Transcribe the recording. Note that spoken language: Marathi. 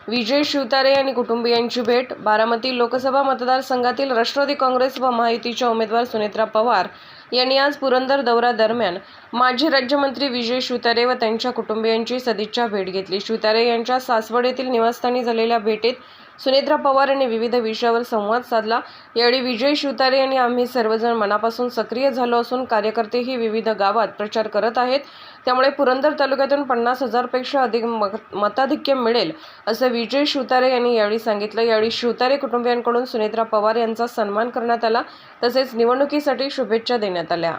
विजय शिवतारे यांनी कुटुंबियांची भेट। बारामती लोकसभा मतदारसंघातील राष्ट्रवादी काँग्रेस व महायुतीच्या उमेदवार सुनेत्रा पवार यांनी आज पुरंदर दौरा दरम्यान माजी राज्यमंत्री विजय शिवतारे व त्यांच्या कुटुंबियांची सदिच्छा भेट घेतली। शिवतारे यांच्या सासवड येथील निवासस्थानी झालेल्या भेटीत सुनेत्रा पवार यांनी विविध विषयावर संवाद साधला। यावेळी विजय शिवतारे यांनी आम्ही सर्वजण मनापासून सक्रिय झालो असून कार्यकर्तेही विविध गावात प्रचार करत आहेत, त्यामुळे पुरंदर तालुक्यातून 50,000 पेक्षा अधिक मताधिक्य मिळेल असं विजय शिवतारे यांनी यावेळी सांगितलं। यावेळी शिवतारे कुटुंबियांकडून सुनेत्रा पवार यांचा सन्मान करण्यात आला, तसेच निवडणुकीसाठी शुभेच्छा देण्यात आल्या।